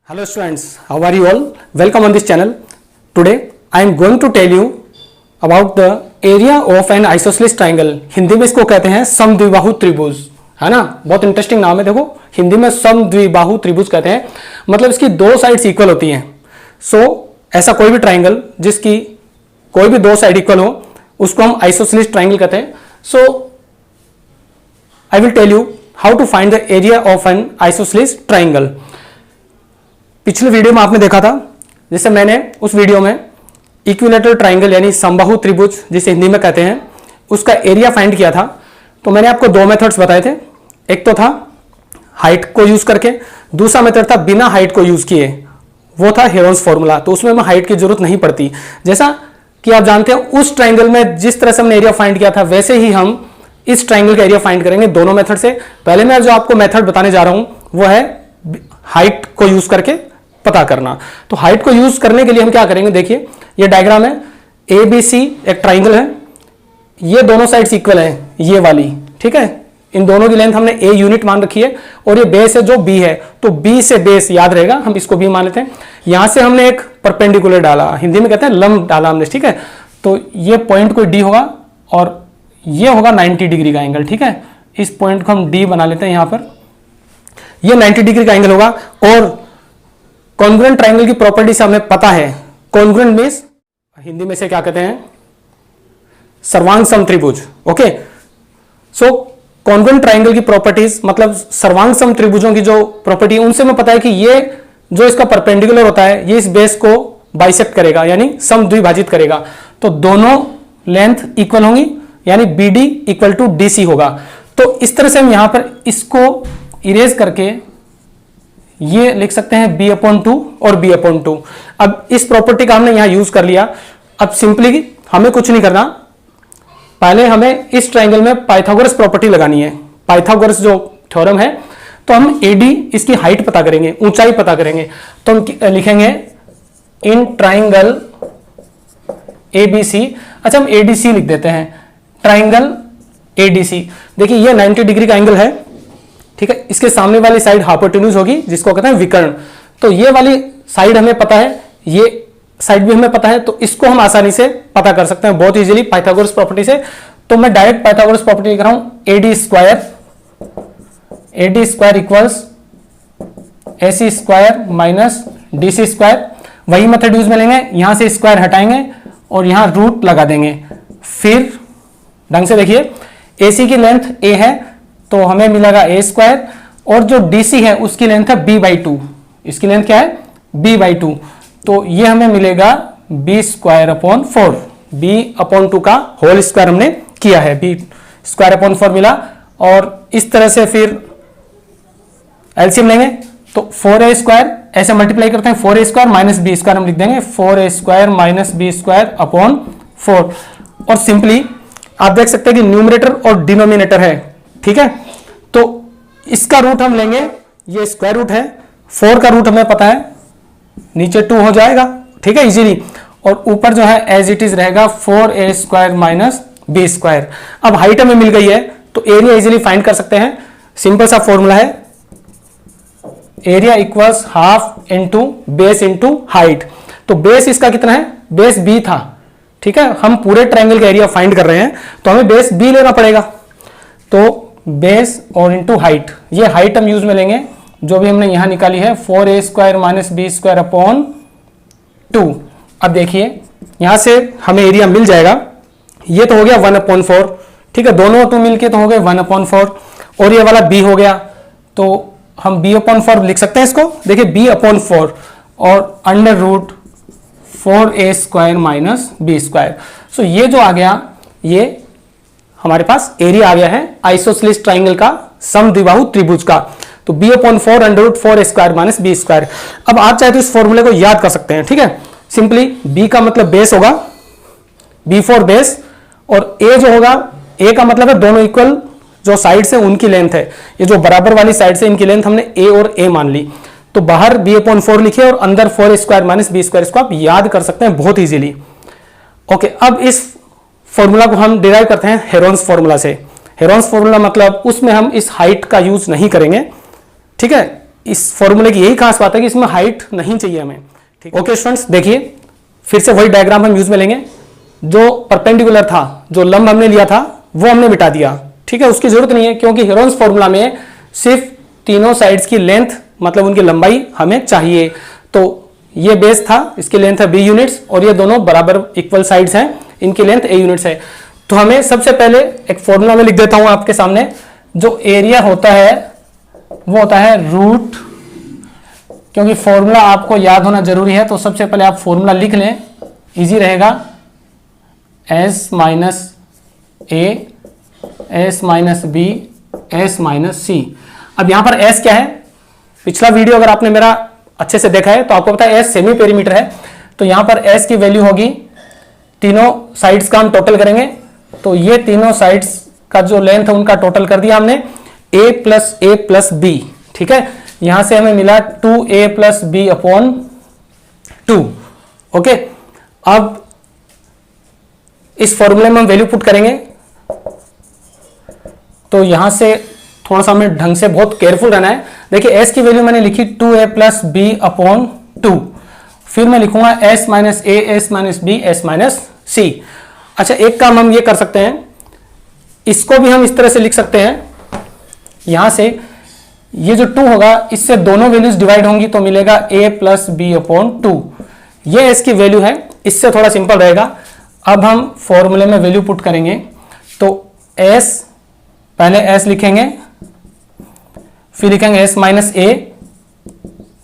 Hello students, how are you all? Welcome on this channel. Today I am going to tell you about the area of an isosceles triangle. Hindi में इसको कहते हैं समद्विबाहु त्रिभुज, है ना। बहुत इंटरेस्टिंग नाम है। देखो हिंदी में समद्विबाहु त्रिभुज कहते हैं, मतलब इसकी दो साइड्स इक्वल होती हैं। ऐसा कोई भी ट्राइंगल जिसकी कोई भी दो साइड इक्वल हो उसको हम आइसोसेलेस ट्राइंगल कहते हैं। I will tell you how to find the area of an isosceles triangle. पिछले वीडियो में आपने देखा था, जिससे मैंने उस वीडियो में इक्विलेटरल ट्राइंगल यानी समबाहु त्रिभुज जिसे हिंदी में कहते हैं उसका एरिया फाइंड किया था। तो मैंने आपको दो मेथड्स बताए थे, एक तो था हाइट को यूज करके, दूसरा मेथड था बिना हाइट को यूज किए, वो था हेरोन्स फॉर्मूला। तो उसमें हमें हाइट की जरूरत नहीं पड़ती। जैसा कि आप जानते हैं उस ट्राइंगल में जिस तरह से हमने एरिया फाइंड किया था वैसे ही हम इस ट्राइंगल का एरिया फाइंड करेंगे दोनों मेथड से। पहले मैं जो आपको मेथड बताने जा रहा हूं वो है हाइट को यूज करके पता करना। तो हाइट को यूज करने के लिए हम क्या करेंगे, देखिए ये डायग्राम है, ए बी सी एक ट्राइंगल है, ये दोनों साइड्स इक्वल है, ये वाली, ठीक है। इन दोनों की लेंथ हमने ए यूनिट मान रखी है और ये बेस है जो बी है, तो बी से बेस याद रहेगा, हम इसको भी मान लेते हैं। यहां से हमने एक परपेंडिकुलर डाला, हिंदी में कहते हैं लंब डाला हमने, ठीक है। तो ये पॉइंट कोई डी होगा और ये होगा 90 डिग्री का एंगल, ठीक है। इस पॉइंट को हम डी बना लेते हैं, यहां पर ये 90 डिग्री का एंगल होगा। और कॉन्ग्रुएंट ट्राइंगल की प्रॉपर्टी से हमें पता है, कॉन्ग्रुएंट मींस हिंदी में से क्या कहते हैं, सर्वांग समत्रिभुज। ओके, सो कॉन्ग्रुएंट ट्राइंगल की प्रॉपर्टीज मतलब सर्वांग समत्रिभुजों की जो प्रॉपर्टी है उनसे हमें पता है कि ये जो इसका परपेंडिकुलर होता है ये इस बेस को बाइसेक्ट करेगा यानी समद्विभाजित करेगा। तो दोनों लेंथ इक्वल होंगी यानी B D equal to D C होगा। तो इस तरह से हम यहां पर इसको इरेज करके ये लिख सकते हैं b/2 और b/2। अब इस प्रॉपर्टी का हमने यहां यूज कर लिया। अब सिंपली हमें कुछ नहीं करना, पहले हमें इस ट्राइंगल में पाइथागोरस प्रॉपर्टी लगानी है, पाइथागोरस जो थ्योरम है। तो हम एडी इसकी हाइट पता करेंगे, ऊंचाई पता करेंगे। तो हम लिखेंगे इन ट्राइंगल एबीसी, अच्छा हम एडीसी लिख देते हैं, ट्राइंगल एडीसी। देखिए ये 90 डिग्री का एंगल है, ठीक है। इसके सामने वाली साइड हाइपोटेन्यूज होगी जिसको कहते हैं विकर्ण। तो ये वाली साइड हमें पता है, ये साइड भी हमें पता है, तो इसको हम आसानी से पता कर सकते हैं बहुत इजीली पाइथागोरस प्रॉपर्टी से। तो मैं डायरेक्ट पाइथागोरस प्रॉपर्टी लिख रहा हूं, A D square equals A C square minus D C square. वही मेथड यूज में लेंगे, यहां से स्क्वायर हटाएंगे और यहां रूट लगा देंगे। फिर ढंग से देखिए, एसी की लेंथ ए है तो हमें मिलेगा ए स्क्वायर, और जो डीसी है उसकी लेंथ है b/2, इसकी लेंथ क्या है b/2, तो ये हमें मिलेगा b²/4, b/2 का होल स्क्वायर हमने किया है, b²/4 मिला। और इस तरह से फिर एलसीएम लेंगे तो 4a² ऐसे मल्टीप्लाई करते हैं, 4a² माइनस b² हम लिख देंगे 4a² माइनस b²/4। और सिंपली आप देख सकते हैं कि न्यूमरेटर और डिनोमिनेटर है, ठीक है। तो इसका रूट हम लेंगे, ये स्क्वायर रूट है, 4 का रूट हमें पता है, नीचे 2 हो जाएगा, ठीक है, इजीली। और ऊपर जो है एज इट इज रहेगा 4a² माइनस b²। अब हाइट हमें मिल गई है तो एरिया इजीली फाइंड कर सकते हैं। सिंपल सा फॉर्मूला है, area equals half into base into height. तो बेस इसका कितना है, बेस b था, ठीक है। हम पूरे ट्राइंगल का एरिया फाइंड कर रहे हैं तो हमें बेस b लेना पड़ेगा। तो बेस और इंटू हाइट, ये हाइट हम यूज में लेंगे जो भी हमने यहां निकाली है 4a² माइनस b²/2। अब देखिए यहां से हमें एरिया मिल जाएगा, ये तो हो गया 1/4, ठीक है, दोनों 2 मिलके तो हो गए 1/4, और ये वाला b हो गया तो हम b/4 लिख सकते हैं इसको। देखिए b/4 और under root 4a² minus b²। सो ये जो आ गया ये हमारे पास एरिया आ गया है आइसोसेलेस ट्राइंगल का, समद्विबाहु त्रिभुज का। तो b/4 under root 4a² minus b²। अब आप चाहे तो इस फॉर्मूले को याद कर सकते हैं, ठीक है। सिंपली b का मतलब बेस होगा, b फॉर बेस, और a जो होगा, a का मतलब है दोनों इक्वल जो साइड्स है उनकी लेंथ है। ये जो बराबर वाली साइड से इनकी लेंथ हमने a और a मान ली, तो बाहर b/4 लिखिए और अंदर 4a² माइनस b²। इसको आप याद कर सकते हैं बहुत इजीली। ओके, अब इस फॉर्मूला को हम डिराइव करते हैं हेरोन्स फॉर्मूला से। हेरोन्स फॉर्मूला मतलब उसमें हम इस हाइट का यूज नहीं करेंगे, ठीक है। इस फॉर्मूले की यही खास बात है कि इसमें हाइट नहीं चाहिए हमें। ठीक, ओके स्टूडेंट्स, देखिए फिर से वही डायग्राम हम यूज में लेंगे। जो परपेंडिकुलर था, जो लंब हमने लिया था वो हमने मिटा दिया। ठीक है, उसकी जरूरत नहीं है क्योंकि हेरोन्स फॉर्मूला में सिर्फ तीनों साइड्स की लेंथ मतलब उनकी लंबाई हमें चाहिए। तो ये बेस था, इसकी लेंथ है b यूनिट्स और ये दोनों बराबर इक्वल साइड्स हैं, इनकी लेंथ a यूनिट्स है। तो हमें सबसे पहले एक फॉर्मूला में लिख देता हूं आपके सामने। जो एरिया होता है वो होता है रूट, क्योंकि फॉर्मूला आपको याद होना जरूरी है तो सबसे पहले आप फॉर्मूला लिख लें, इजी रहेगा। s minus a s minus b s minus c। अब यहां पर s क्या है? पिछला वीडियो अगर आपने मेरा अच्छे से देखा है तो आपको पता है s सेमी पेरीमीटर है। तो यहां पर s की वैल्यू होगी, तीनों साइड्स का हम टोटल करेंगे तो ये तीनों साइड्स का जो लेंथ है उनका टोटल कर दिया हमने, a प्लस b। ठीक है, यहां से हमें मिला 2a plus b upon 2। Okay, अब इस फॉर्मूले में हम वैल्यू पुट करेंगे तो यहां से थोड़ा सा हमें ढंग से बहुत केयरफुल रहना है। देखिए s की वैल्यू मैंने लिखी 2a प्लस b अपॉन 2, फिर मैं लिखूंगा s minus a s minus b s minus c। अच्छा, एक काम हम ये कर सकते हैं, इसको भी हम इस तरह से लिख सकते हैं। यहां से ये जो 2 होगा इससे दोनों वैल्यूज डिवाइड होंगी तो मिलेगा a प्लस b अपॉन 2। ये s की वैल्यू है, इससे थोड़ा सिंपल रहेगा। अब हम फॉर्मूले में वैल्यू पुट करेंगे तो s, पहले s लिखेंगे फिर लिखेंगे s माइनस a,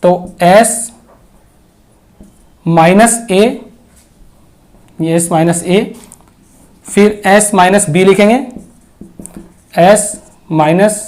तो s माइनस a, ये s माइनस a, फिर s माइनस b लिखेंगे, s माइनस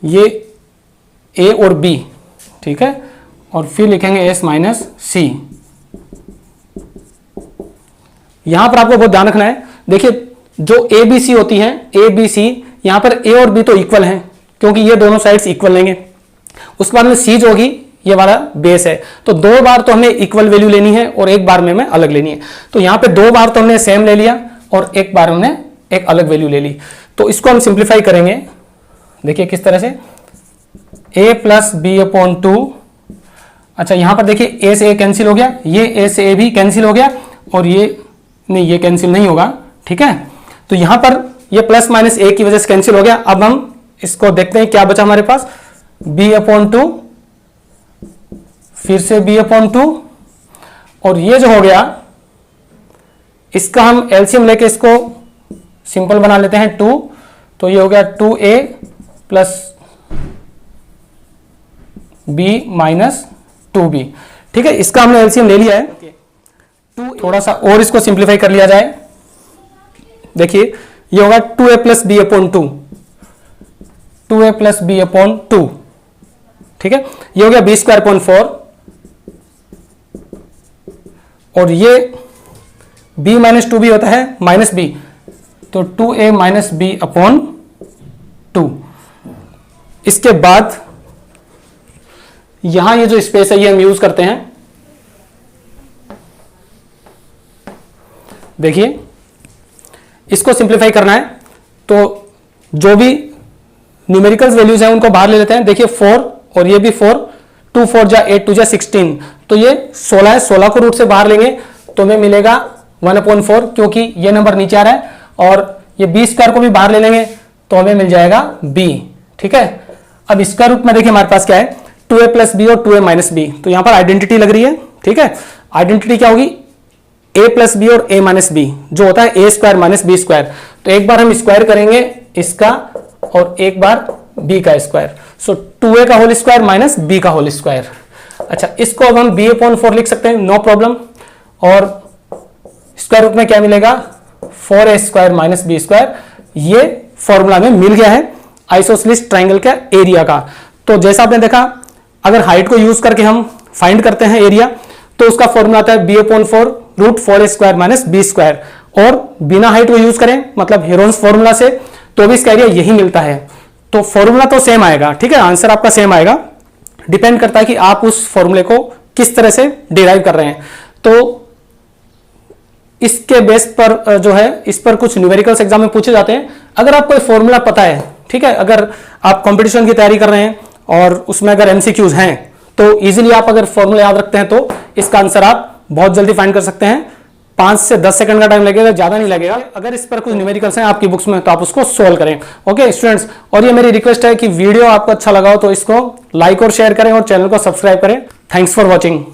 ये a और b। ठीक है, और फिर लिखेंगे s माइनस c। यहां पर आपको बहुत ध्यान रखना है। देखिए जो a b c होती हैं, a b c, यहां पर a और b तो इक्वल हैं क्योंकि ये दोनों साइड्स इक्वल लेंगे। उसके बाद में c जो होगी ये वाला बेस है, तो 2 बार तो हमें इक्वल वैल्यू लेनी है और 1 बार में हमें अलग लेनी है। तो यहां पे 2 बार तो हमने सेम ले लिया और 1 बार हमने एक अलग वैल्यू ले ली। तो इसको हम सिंप्लीफाई करेंगे, देखिए किस तरह से, a प्लस बी अपॉन 2। अच्छा, यहां पर देखिए a से a कैंसिल हो गया, ये a से a भी कैंसिल हो गया और ये नहीं, ये कैंसिल नहीं होगा। ठीक है, तो यहां पर ये प्लस माइनस a की वजह से कैंसिल हो गया। अब हम इसको देखते हैं क्या बचा हमारे पास, b अपॉन 2, फिर से b अपॉन 2, और ये जो हो गया इसका हम एलसीएम लेके इसको सिंपल बना लेते हैं 2, तो ये हो गया 2a plus b minus 2b। ठीक है, इसका हमने एलसीएम ले लिया है। थोड़ा सा और इसको सिंप्लीफाई कर लिया जाए, देखिए ये होगा 2a plus B upon 2, 2a plus B upon 2। ठीक है, ये हो गया b स्क्वायर अपॉन 4, और ये b माइनस 2b होता है माइनस b, तो 2a माइनस b अपॉन 2। इसके बाद यहां ये जो स्पेस है ये हम यूज करते हैं। देखिए इसको सिंप्लीफाई करना है तो जो भी न्यूमेरिकल्स वैल्यूज हैं उनको बाहर ले लेते हैं। देखिए 4 और ये भी 4, 2 4 जा 8 2 जा 16, तो ये 16 है, 16 को रूट से बाहर लेंगे तो हमें मिलेगा 1/4, क्योंकि ये नंबर नीचे आ रहा है, और ये b स्क्वायर को भी बाहर ले लेंगे तो हमें मिल जाएगा b। ठीक है, अब स्क्वायर रूट में देखिए हमारे पास क्या है, 2a प्लस बी और 2a माइनस बी, तो यहां पर आइडेंटिटी लग रही है। ठीक है, आइडेंटिटी क्या होगी, a प्लस बी और a माइनस बी, जो होता है a square minus B square. तो एक बार हम स्क्वायर करेंगे इसका और एक बार b का स्क्वायर, सो 2a का होल स्क्वायर माइनस b का होल स्क्वायर। अच्छा, इसको अब हम b अपॉन 4 लिख सकते हैं, नो प्रॉब्लम। और स्क्वायर रूट में क्या मिलेगा, 4a square minus B square. ये फॉर्मूला में मिल गया है आइसोसेलेस ट्राइंगल का एरिया का। तो जैसा आपने देखा, अगर हाइट को यूज करके हम फाइंड करते हैं एरिया, तो उसका फॉर्मूला आता है b upon 4 root 4a square minus B square, और बिना हाइट को यूज करें मतलब हेरोन्स फॉर्मूला से, तो भी इसका एरिया यही मिलता है। तो फॉर्मूला तो सेम आएगा, ठीक है, आंसर आपका सेम आएगा। डिपेंड करता है कि आप उस फॉर्मूले को किस तरह से डिराइव कर रहे हैं। तो इसके बेस पर जो है, इस पर कुछ न्यूमेरिकल्स एग्जाम में पूछे जाते हैं। अगर आपको फॉर्मूला पता है, ठीक है, अगर आप कंपटीशन की तैयारी कर रहे हैं और उसमें अगर एमसीक्यूज हैं तो इजीली आप अगर फॉर्मूला याद रखते हैं तो इसका आंसर आप बहुत जल्दी फाइंड कर सकते हैं। 5 से 10 सेकंड का टाइम लगेगा, ज्यादा नहीं लगेगा। अगर इस पर कुछ न्यूमेरिकल्स हैं आपकी बुक्स में तो आप उसको सोल्व करें। ओके स्टूडेंट्स, और ये मेरी रिक्वेस्ट है कि वीडियो आपको अच्छा लगा हो तो इसको लाइक और शेयर करें और चैनल को सब्सक्राइब करें। Thanks for watching.